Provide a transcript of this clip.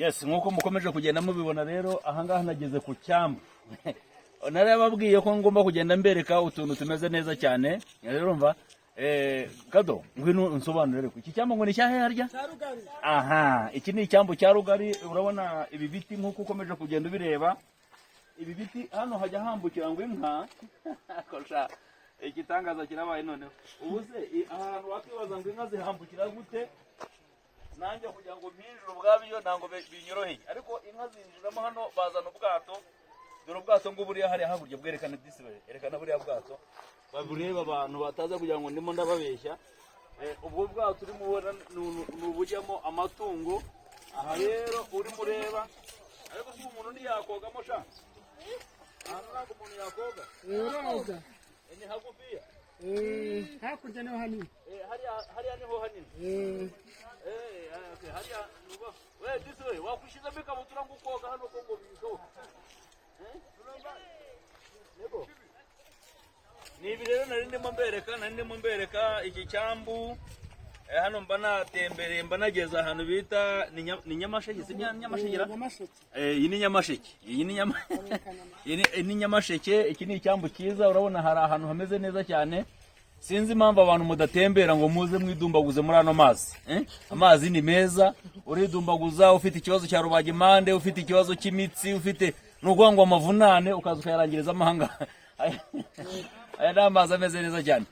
Yes, nkuko mukomeje kugenda mubibona rero ahangaha nageze ku cyambu. Narababwiye ko ngomba kugenda mbereka utuntu tumeze neza cyane. Rero umva Kado ngwino unsobanurire ko iki cyambu ngo ni cyahe harya? Cyarugari. Aha, iki ni icyambu cya Rugari. Urabona ibi biti nkuko ukomeje kugenda ubireba. Ibi biti hano hajya hambukira ngo inka. Kosha igitangaza kirabaye none. Ubuze ahantu wakibaza ngo inka zihambukira gute? Nanjye kugira ngo mpinjire ubwabyo ntango binyoroheye, ariko inka zinjiramo hano bazana ubwato. Dore ubwato ngo buriya hari haburya bwerekana disibere, erekana buriya bwato babureba abantu bataza kugira ngo ndimo ndababeshya. Ubwo bwato uri mubona nubujyamo amatungo. Aha rero uri mureba, ariko si umuntu ndi yakogamo sha. Hano ntabwo umuntu yakoga. Yoga. Ni hagufiya. Hakurya niho hanini. Hariya niho hanini. Hariya nuba. We diswe wakwishiza bikabutura ngo koga hano ko ngo bisohoka. Nego. Ni ibirero nari ndimo mbereka iki cyambu. Hano mba natembereye mba nageze ahantu bita ni Nyamasheke, si Nyamashekera? Iyi ni Nyamasheke. Iyi ni Nyamasheke. Iki ni icyambu cyiza, urabona hari ahantu hameze neza cyane. Sinzi impamvu abantu mudatembera ngo muze mwidumbaguze muri ano mazi. Amazi ni meza, uridumbaguza ufite ikibazo cya rubagimpande, ufite ikibazo cy'imitsi, ufite n'ugwangwa amavunane ukaza ukayarangiriza amahanga. Aya ni amazi ameze neza cyane.